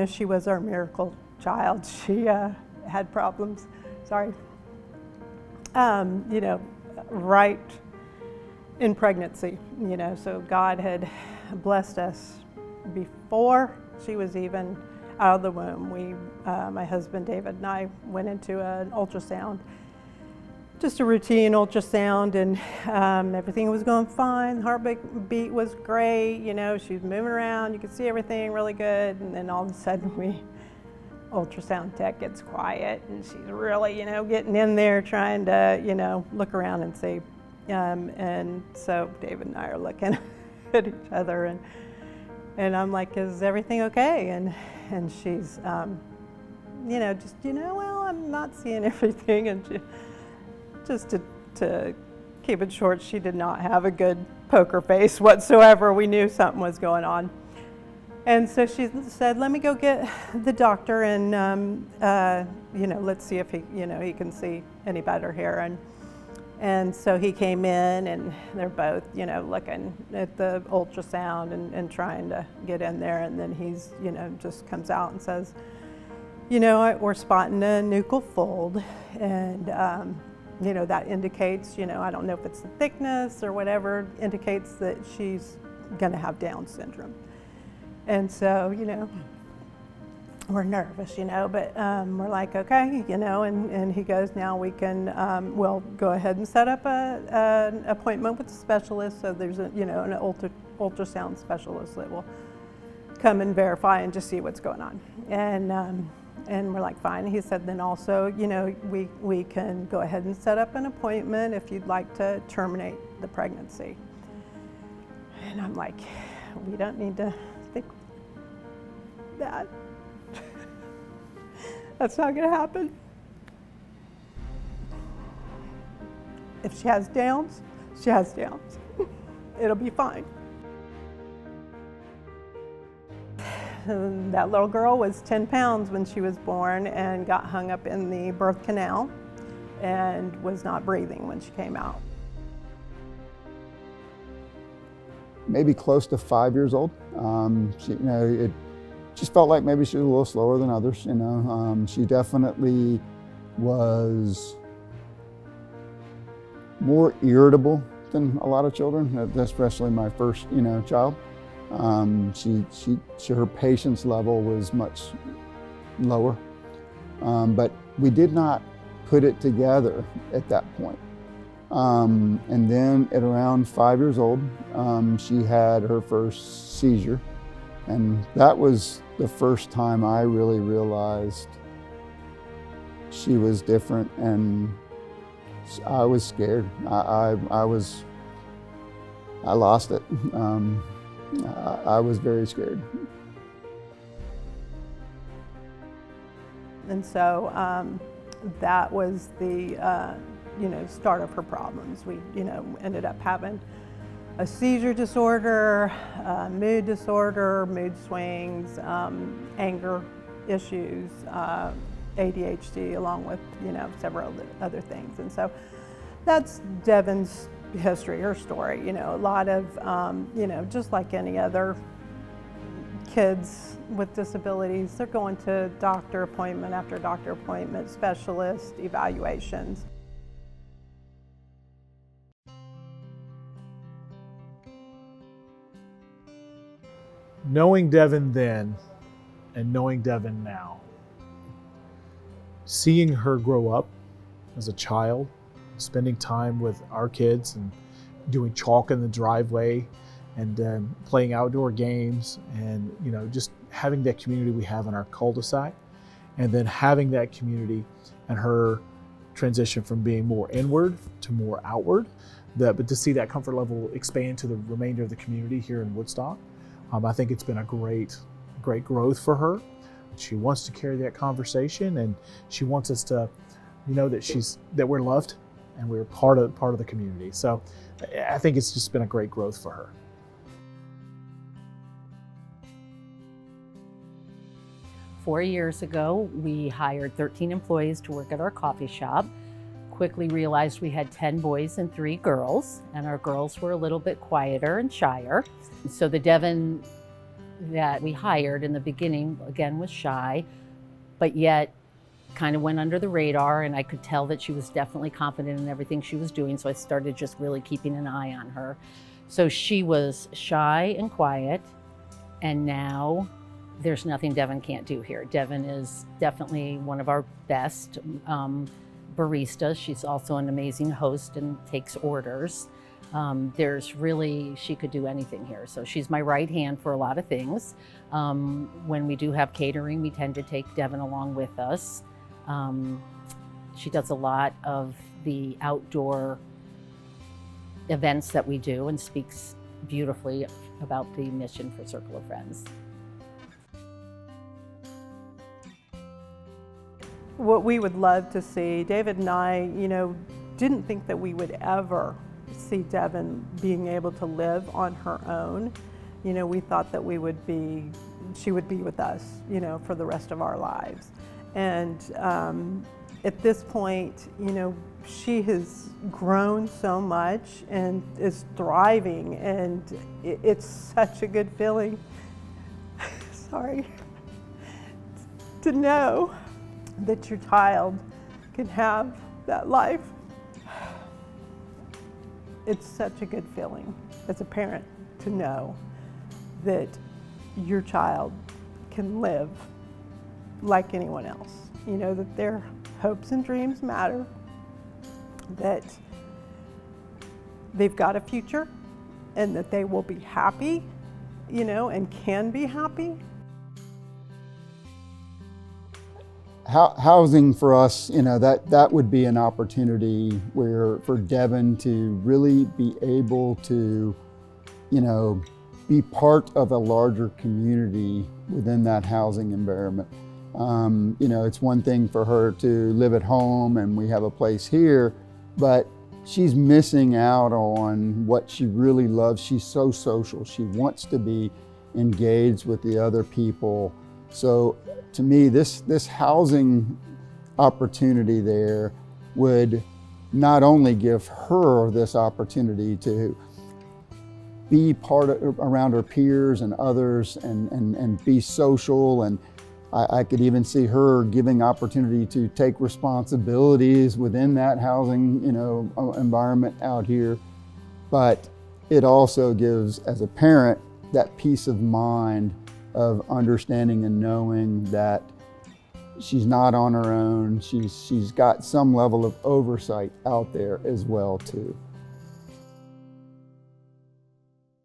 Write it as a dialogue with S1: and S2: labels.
S1: she was our miracle child. She had problems, right in pregnancy, so God had blessed us before she was even out of the womb. My husband David and I went into an ultrasound, just a routine ultrasound, and everything was going fine. Heartbeat was great, she was moving around, you could see everything really good, and then all of a sudden ultrasound tech gets quiet, and she's really, getting in there trying to, look around and see. And so David and I are looking at each other, and I'm like, is everything okay? And she's, well, I'm not seeing everything. And she, just to keep it short, she did not have a good poker face whatsoever. We knew something was going on. And so she said, let me go get the doctor and, let's see if he can see any better here. And so he came in, and they're both, looking at the ultrasound and trying to get in there. And then he's, just comes out and says, we're spotting a nuchal fold. And, that indicates, I don't know if it's the thickness or whatever, indicates that she's going to have Down syndrome. And so, we're nervous, but we're like, okay, and he goes, now we can, we'll go ahead and set up an appointment with the specialist. So there's an ultrasound specialist that will come and verify and just see what's going on. And we're like, fine. He said, then also, we can go ahead and set up an appointment if you'd like to terminate the pregnancy. And I'm like, we don't need to think that. That's not going to happen. If she has Downs, she has Downs. It'll be fine. And that little girl was 10 pounds when she was born and got hung up in the birth canal and was not breathing when she came out.
S2: Maybe close to 5 years old. It just felt like maybe she was a little slower than others. She definitely was more irritable than a lot of children, especially my first, child. Her patience level was much lower, but we did not put it together at that point. And then at around 5 years old, she had her first seizure. And that was the first time I really realized she was different, and I was scared. I lost it. I was very scared.
S1: And so that was the start of her problems. We ended up having a seizure disorder, mood disorder, mood swings, anger issues, ADHD, along with several other things. And so that's Devon's history, her story. A lot of just like any other kids with disabilities, they're going to doctor appointment after doctor appointment, specialist evaluations.
S3: Knowing Devon then and knowing Devon now, seeing her grow up as a child, spending time with our kids and doing chalk in the driveway and playing outdoor games, and just having that community we have in our cul-de-sac, and then having that community and her transition from being more inward to more outward, but to see that comfort level expand to the remainder of the community here in Woodstock. I think it's been a great growth for her. She wants to carry that conversation, and she wants us to know that we're loved and we're part of the community. So I think it's just been a great growth for her.
S4: Four years ago, we hired 13 employees to work at our coffee shop. Quickly realized we had 10 boys and 3 girls, and our girls were a little bit quieter and shyer. So the Devon that we hired in the beginning, again, was shy, but yet kind of went under the radar, and I could tell that she was definitely confident in everything she was doing, so I started just really keeping an eye on her. So she was shy and quiet, and now there's nothing Devon can't do here. Devon is definitely one of our best baristas. She's also an amazing host and takes orders. She could do anything here. So she's my right hand for a lot of things. When we do have catering, we tend to take Devon along with us. She does a lot of the outdoor events that we do and speaks beautifully about the mission for Circle of Friends.
S1: What we would love to see, David and I, didn't think that we would ever see Devon being able to live on her own. We thought that she would be with us, for the rest of our lives. And at this point, she has grown so much and is thriving, and it's such a good feeling, sorry, to know that your child can have that life. It's such a good feeling as a parent to know that your child can live like anyone else. That their hopes and dreams matter, that they've got a future, and that they will be happy, and can be happy.
S2: Housing for us, that would be an opportunity for Devon to really be able to, be part of a larger community within that housing environment. It's one thing for her to live at home and we have a place here, but she's missing out on what she really loves. She's so social. She wants to be engaged with the other people. So to me, this housing opportunity there would not only give her this opportunity to be around her peers and others and be social, and I could even see her giving opportunity to take responsibilities within that housing environment out here. But it also gives, as a parent, that peace of mind of understanding and knowing that she's not on her own. She's got some level of oversight out there as well too.